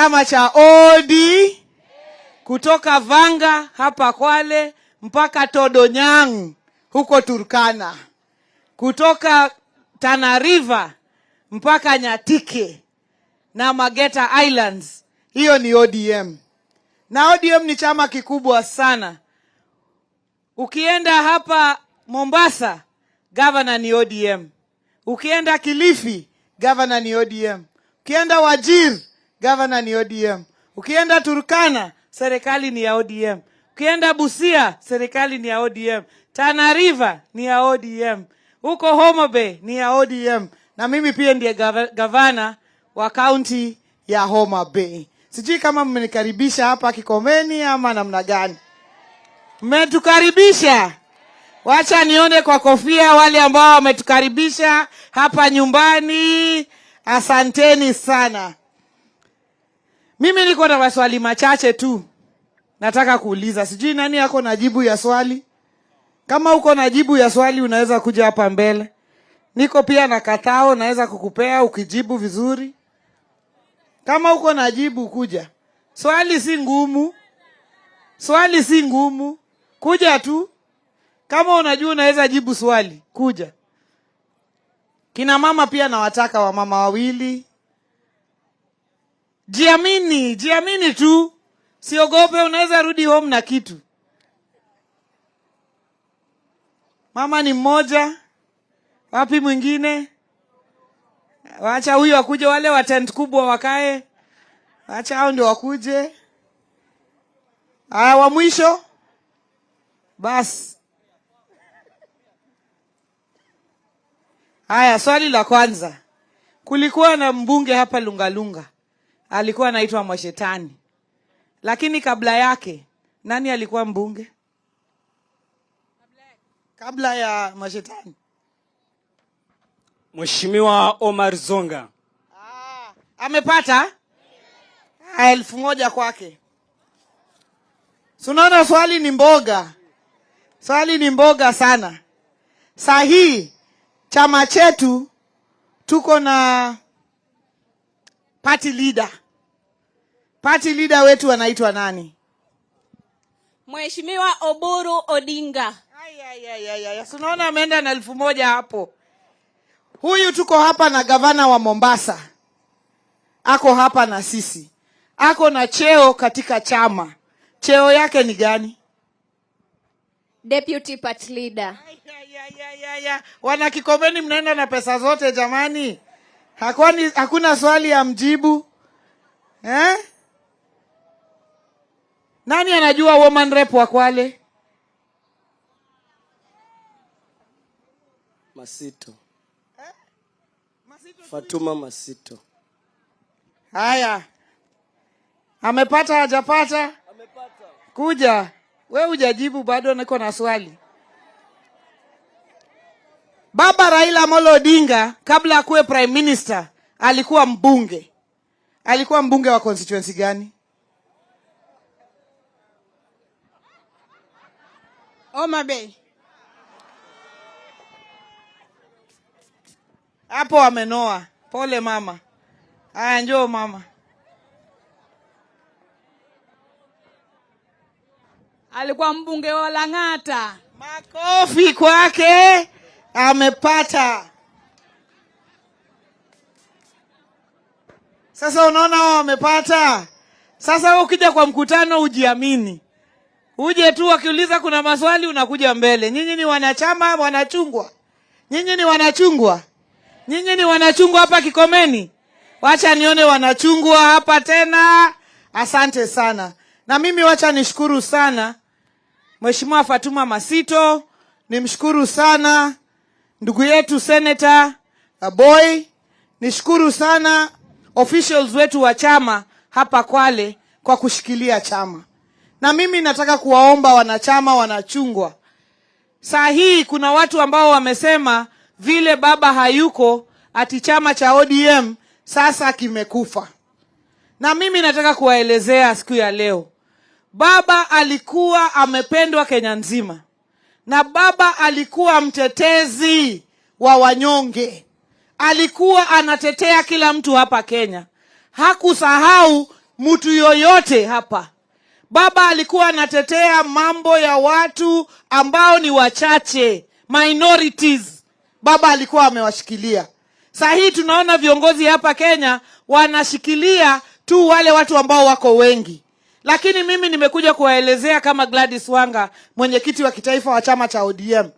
Chama cha ODM kutoka Vanga hapa Kwale mpaka Todonyang huko Turkana, kutoka Tana River mpaka Nyatike na Mageta Islands. Hiyo ni ODM. Na ODM ni chama kikubwa sana. Ukienda hapa Mombasa, governor ni ODM. Ukienda Kilifi, governor ni ODM. Ukienda Wajir, governor ni ODM. Ukienda Turkana, serikali ni ya ODM. Ukienda Busia, serikali ni ya ODM. Tana River ni ya ODM. Huko Homa Bay ni ya ODM. Na mimi pia ndiye gavana wa county ya Homa Bay. Sijui kama mmenikaribisha hapa Kikomeni ama namna gani. Mmetukaribisha. Wacha nione kwa kofia wale ambao wametukaribisha hapa nyumbani. Asanteni sana. Mimi niko na maswali machache tu nataka kuuliza. Sijui nani yako na jibu ya swali? Kama uko na jibu ya swali unaweza kuja hapa mbele. Niko pia na katao naweza kukupea ukijibu vizuri. Kama uko na jibu kuja. Swali si ngumu. Swali si ngumu. Kuja tu. Kama unajua unaweza jibu swali, kuja. Kina mama pia nawataka wamama wawili. Jiamini tu. Siogope, unaweza rudi home na kitu. Mama ni mmoja. Wapi mwingine? Wacha huyu akuje, wale wa tent kubwa wakae. Wacha hao ndio wakuje. Wa mwisho? Bas. Haya, swali la kwanza. Kulikuwa na mbunge hapa Lungalunga. Alikuwa anaitwa Mwashetani. Lakini kabla yake, nani alikuwa mbunge? Kabla ya Mwashetani. Mheshimiwa Omar Zonga. Amepata? 1000 kwake. Sunaona swali ni mboga. Swali ni mboga sana. Sahi chama chetu tuko na party leader. Party leader wetu anaitwa nani? Mheshimiwa Oburu Odinga. Sunaona ameenda na 1000 hapo. Huyu tuko hapa na gavana wa Mombasa. Ako hapa na sisi. Ako na cheo katika chama. Cheo yake ni gani? Deputy party leader. Wana Kikomeni mnaenda na pesa zote jamani. Hakuna swali ya mjibu. Nani anajua woman rep wa Kwale? Masito. Fatuma Masito. Haya. Amepata hajapata? Amepata. Kuja. Wewe hujajibu bado, niko na swali. Baba Raila Amolo Odinga kabla akuwe prime minister alikuwa mbunge. Alikuwa mbunge wa constituency gani? Homa Bay. Hapo amenoa. Pole mama. Haya njoo mama. Alikuwa mbunge wa Lang'ata. Makofi kwake. Amepata. Sasa unaona wao wamepata. Sasa ukija kwa mkutano ujiamini. Uje tu wakiuliza kuna maswali unakuja mbele. Nyinyi ni wanachama wanachungwa. Nyinyi ni wanachungwa. Nyinyi ni wanachungwa hapa Kikomeni. Wacha nione wanachungwa hapa tena. Asante sana. Na mimi wacha nishukuru sana Mheshimiwa Fatuma Masito, nimshukuru sana ndugu yetu Senator Boy, nishukuru sana officials wetu wa chama hapa Kwale kwa kushikilia chama. Na mimi nataka kuwaomba wanachama wanachungwa. Saa hii kuna watu ambao wamesema vile baba hayuko ati chama cha ODM sasa kimekufa. Na mimi nataka kuwaelezea siku ya leo. Baba alikuwa amependwa Kenya nzima. Na baba alikuwa mtetezi wa wanyonge. Alikuwa anatetea kila mtu hapa Kenya. Hakusahau mtu yoyote hapa. Baba alikuwa anatetea mambo ya watu ambao ni wachache, minorities. Baba alikuwa amewashikilia. Saa hii tunaona viongozi hapa Kenya wanashikilia tu wale watu ambao wako wengi. Lakini mimi nimekuja kuwaelezea kama Gladys Wanga, mwenyekiti wa kitaifa wa chama cha ODM,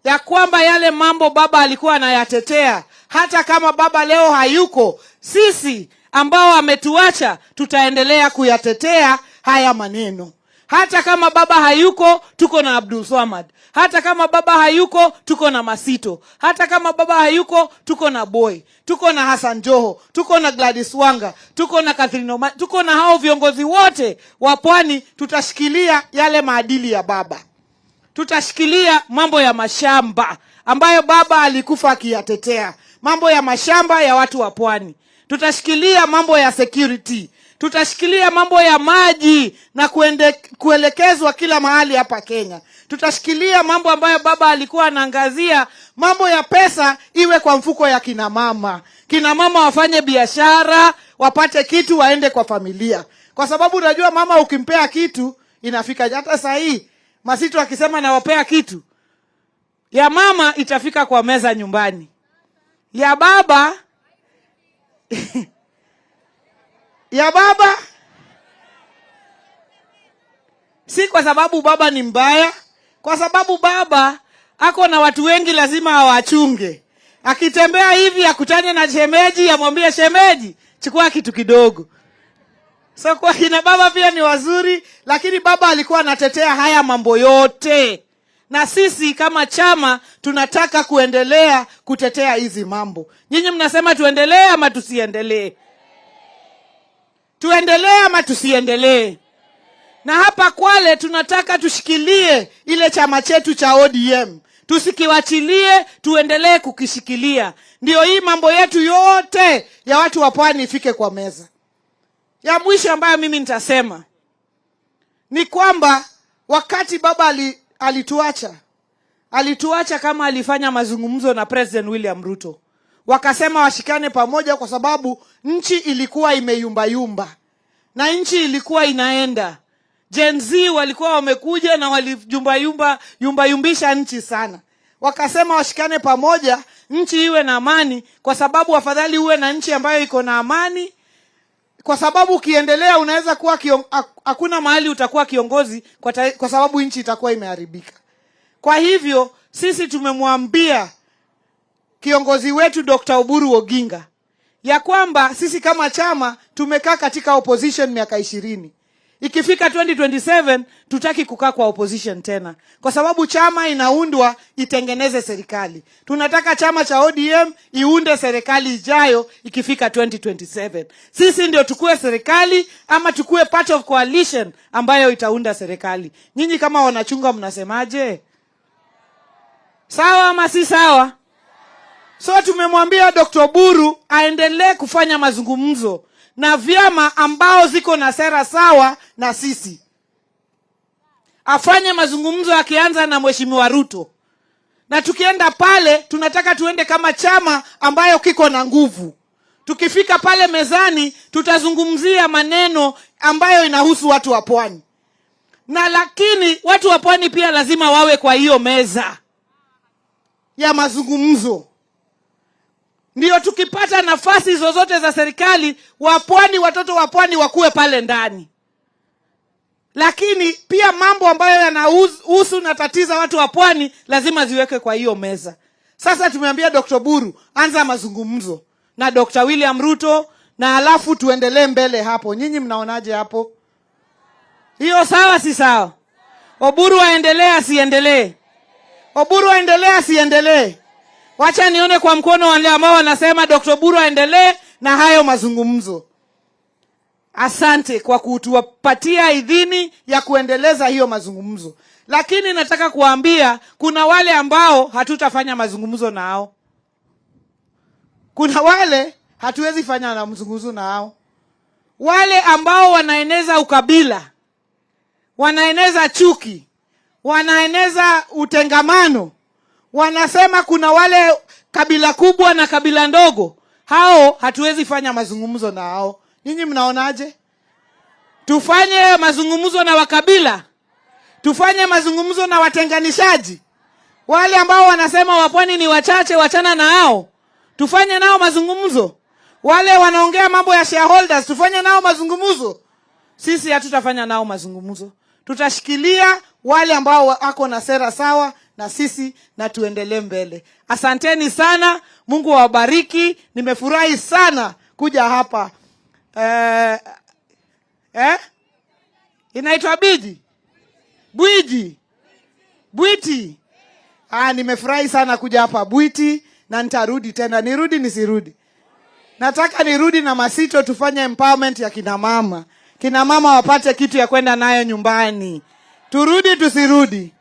ya kwamba yale mambo baba alikuwa anayatetea, hata kama baba leo hayuko, sisi ambao ametuacha tutaendelea kuyatetea haya maneno. Hata kama baba hayuko, tuko na Abdul Swamad. Hata kama baba hayuko, tuko na Masito. Hata kama baba hayuko, tuko na Boy. Tuko na Hassan Joho. Tuko na Gladys Wanga. Tuko na Catherine Oma. Tuko na hao viongozi wote wa Pwani. Tutashikilia yale maadili ya baba. Tutashikilia mambo ya mashamba ambayo baba alikufa akiyatetea. Mambo ya mashamba ya watu wa Pwani. Tutashikilia mambo ya security. Tutashikilia mambo ya maji na kuelekezwa kila mahali hapa Kenya. Tutashikilia mambo ambayo baba alikuwa anaangazia, mambo ya pesa iwe kwa mfuko ya kina mama. Kina mama wafanye biashara, wapate kitu, waende kwa familia. Kwa sababu unajua mama ukimpea kitu inafika. Hata saa hii Masito akisema nawapea kitu, ya mama itafika kwa meza nyumbani. Ya baba ya baba si kwa sababu baba ni mbaya, kwa sababu baba ako na watu wengi, lazima awachunge. Akitembea hivi akutane na shemeji, amwambie shemeji chukua kitu kidogo. So kwa kina baba pia ni wazuri, lakini baba alikuwa anatetea haya mambo yote. Na sisi kama chama tunataka kuendelea kutetea hizi mambo. Nyinyi mnasema tuendelee ama tusiendelee? Tuendelee ama tusiendelee? Na hapa Kwale tunataka tushikilie ile chama chetu cha ODM. Tusikiwachilie, tuendelee kukishikilia. Ndio hii mambo yetu yote ya watu wa Pwani ifike kwa meza. Ya mwisho ambayo mimi nitasema ni kwamba wakati baba alituacha kama alifanya mazungumzo na President William Ruto. Wakasema washikane pamoja kwa sababu nchi ilikuwa imeyumba. Na nchi ilikuwa inaenda. Gen Z walikuwa wamekuja na walijumbayumbisha nchi sana. Wakasema washikane pamoja, nchi iwe na amani, kwa sababu afadhali uwe na nchi ambayo iko na amani. Kwa sababu ukiendelea unaweza kuwa hakuna mahali utakuwa kiongozi kwa sababu nchi itakuwa imeharibika. Kwa hivyo sisi tumemwambia kiongozi wetu Dr. Oburu Oginga ya kwamba sisi kama chama tumekaa katika opposition miaka 20. Ikifika 2027 tutaki kukaa kwa opposition tena, kwa sababu chama inaundwa itengeneze serikali. Tunataka chama cha ODM iunde serikali ijayo ikifika 2027. Sisi ndio tukue serikali ama tukue part of coalition ambayo itaunda serikali. Nyinyi kama wanachunga mnasemaje? Sawa ama si sawa? So tumemwambia Dr. Oburu aendelee kufanya mazungumzo na vyama ambao ziko na sera sawa na sisi. Afanye mazungumzo akianza na Mheshimiwa Ruto. Na tukienda pale tunataka tuende kama chama ambayo kiko na nguvu. Tukifika pale mezani tutazungumzia maneno ambayo inahusu watu wa Pwani. Na lakini watu wa Pwani pia lazima wawe kwa hiyo meza ya mazungumzo. Ndio tukipata nafasi zozote za serikali, wa Pwani, watoto wa Pwani wakuwe pale ndani. Lakini pia mambo ambayo yanahusu na tatiza watu wa Pwani lazima ziweke kwa hiyo meza. Sasa tumeambia Dr. Oburu anza mazungumzo na Dr. William Ruto, na alafu tuendelee mbele hapo. Nyinyi mnaonaje hapo? Hiyo sawa si sawa? Oburu aendelee asiendelee? Oburu aendelee asiendelee? Wacha nione kwa mkono wale ambao wanasema Dr. Oburu aendelee na hayo mazungumzo. Asante kwa kutupatia idhini ya kuendeleza hiyo mazungumzo. Lakini nataka kuambia kuna wale ambao hatutafanya mazungumzo nao. Kuna wale hatuwezi fanya na mazungumzo nao. Wale ambao wanaeneza ukabila, wanaeneza chuki, wanaeneza utengamano, wanasema kuna wale kabila kubwa na kabila ndogo, hao hatuwezi fanya mazungumzo na hao. Nyinyi mnaonaje? Tufanye mazungumzo na wakabila, tufanye mazungumzo na watenganishaji, wale ambao wanasema wapwani ni wachache, wachana na hao, tufanye nao mazungumzo. Wale wanaongea mambo ya shareholders, tufanye nao mazungumzo. Sisi hatutafanya nao mazungumzo, tutashikilia wale ambao wako na sera sawa na sisi na tuendelee mbele. Asanteni sana, Mungu awabariki. Nimefurahi sana kuja hapa. Inaitwa Bwiti. Nimefurahi sana kuja hapa Bwiti na nitarudi tena. Nirudi nisirudi? Nataka nirudi na Masito, tufanye empowerment ya kina mama. Kina mama wapate kitu ya kwenda nayo nyumbani. Turudi tusirudi?